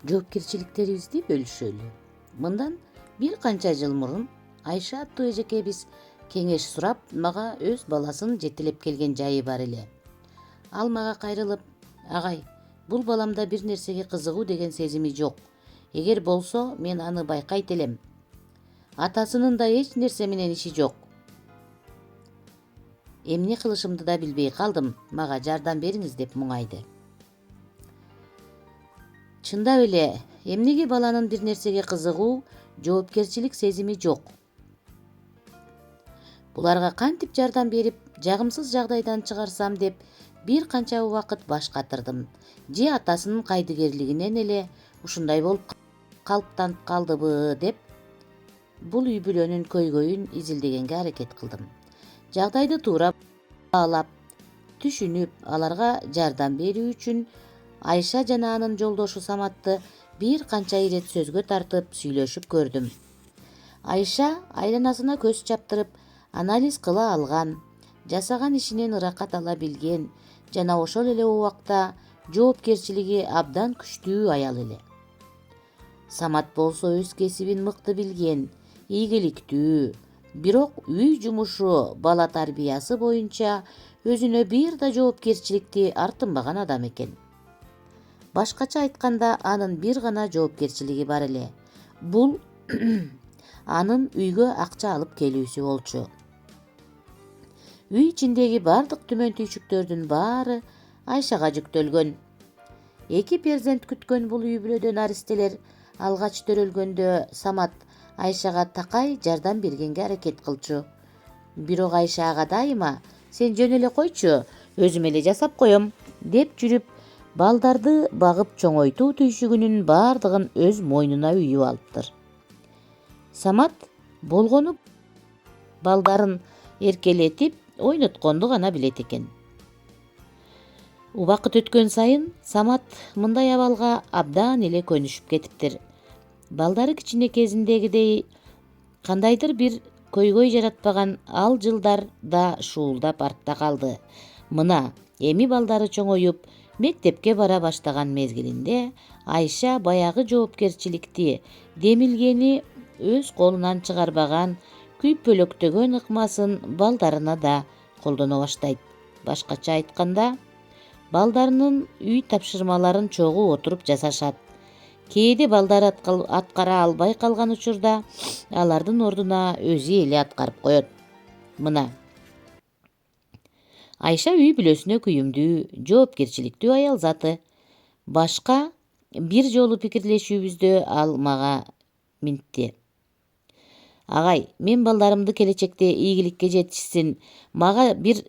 жоопкерчиликтерибизди бөлүшөлү. Мындан бир канча жыл мурун Айша аттуу эжекебиз кеңеш сурап, мага өз баласын жетелеп келген жайы бар эле. Ал мага кайрылып: "Агай, бул баламда бир нерсеге кызыгуу деген сезими жок. Эгер болсо, мен аны байкайт элем. Атасынын да эч нерсе менен иши жок. Эмне кылышымды да билбей калдым. Мага жардам бериңиз" деп муңайды. Чындап эле, эмнеге баланын бир нерсеге кызыгуу, жоопкерчилик сезими жок? Буларга кантип жардам берип, жагымсыз жагдайдан чыгарсам деп бир канча убакыт баш катырдым. Же атасынын кайдыгерлигинен эле ушундай болуп калыптанып калдыбы деп бул үй бүлөнүн көйгөйүн изилдегенге аракет кылдым. Жагдайды туура баалап, түшүнүп, аларга жардам берүү үчүн Айша жана анын жолдошу Саматты бир канча ирет сөзгө тартып сүйлөшүп көрдүм. Айша айланасына көз чаптырып, анализ кыла алган, жасаган ишинен ырахат ала билген жана ошол эле убакта жоопкерчилиги абдан күчтүү аял эле. Самат болсо өз кесибин мыкты билген, ийгиликтүү, бирок үй жумушу, бала тарбиясы боюнча өзүнө бир да жоопкерчиликти артынбаган адам экен. Башкача айтканда, анын бир гана жоопкерчилиги бар эле. Бул анын үйгө акча алып келүүсү болчу. Үй ичиндеги бардык түмөн түйшүктөрдүн баары Айшага жүктөлгөн. 2 перзент күткөн бул үй бүлөдө наристелер алгач төрөлгөндө Самат Айшага такай жардам бергенге аракет кылчу. Бирок Айша ага дайыма: "Сен жөн эле койчу, өзүм эле жасап коем" деп жүрүп, балдарды багып чоңойтуу түйшүгүнүн бардыгын өз мойнуна үйүп алыптыр. Самат болгону балдарын эркелетип, ойнотконду гана билет экен. Убакыт өткөн сайын Самат мындай абалга абдан эле көнүшүп кетиптир. Балдары кичине кезиндегидей кандайдыр бир көйгөй жаратпаган ал жылдар да шуулдап артта калды. Мына, эми балдары чоңоюп, мектепке бара баштаган мезгилинде Айша баягы жоопкерчиликти, демилгени өз колунан чыгарбаган, күйпөлөктөгөн ыкмасын балдарына да колдоно баштайт. Башкача айтканда, балдарынын үй тапшырмаларын чогуу отуруп жасашат. Кээде балдары аткара албай калган учурда алардын ордуна өзү эле аткарып коет. Мына, Айша үй бүлөсүнө күйүмдүү, жоопкерчиликтүү аял заты. Башка бир жолу пикирлешүүбүздө ал мага минтти: "Агай, мен балдарымды келечекте ийгиликке жетишсин, мага бир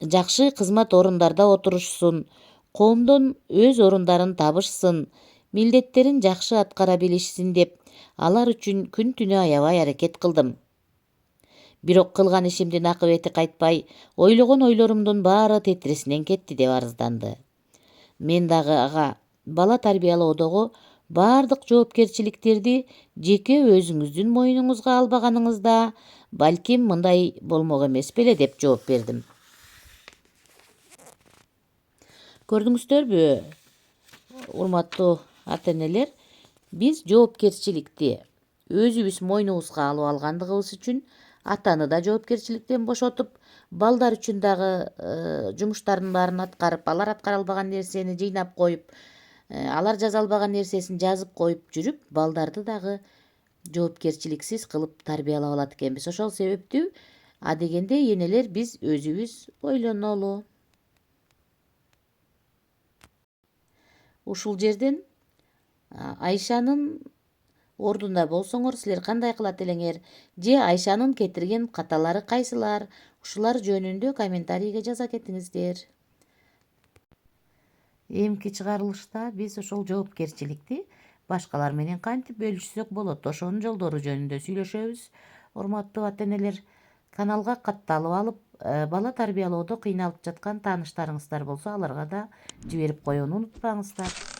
жакшы кызмат орундарда отурушсун, коомдон өз орундарын табышсын, милдеттерин жакшы аткара билишсин" деп алар үчүн күн түнү аябай аракет кылдым. Бирок кылган ишимдин акыбети кайтпай, ойлогон ойлорумдун баары тетиресинен кетти деп арызданды. Мен дагы ага бала тарбиялоодогу бардык жоопкерчиликтерди жеке өзүңүздүн мойнуңузга албаганыңызда балким мындай болмок эмес беле деп жооп бердим. Көрдүңүздөрбү, урматтуу ата-энелер, биз жоопкерчиликти өзүбүз мойнубузга алып алгандыгыбыз үчүн атаны да жоопкерчиликтен бошотуп, балдар үчүн дагы жумуштардын баарын аткарып, алар аткара албаган нерсени жыйнап коюп, алар жаза албаган нерсесин жазып коюп жүрүп, балдарды дагы жоопкерчиликсиз кылып тарбиялап алат экенбиз. Ошол себептүү адегенде энелер биз өзүбүз ойлонолу. Ушул жерден Айшанын ордунда болсоңор, силер кандай кылат элеңер? Же Айшанын кетирген каталары кайсылар? Ушулар жөнүндө комментарийге жаза кетиңиздер. Эмки чыгарылышта биз ошол жоопкерчиликти башкалар менен кантип бөлүшсөк болот, ошонун жолдору жөнүндө сүйлөшөбүз. Урматтуу ата-энелер, каналга катталып алып, бала тарбиялоодо кыйналып жаткан тааныштарыңыздар болсо, аларга да жиберип коюуну унутпаңыздар.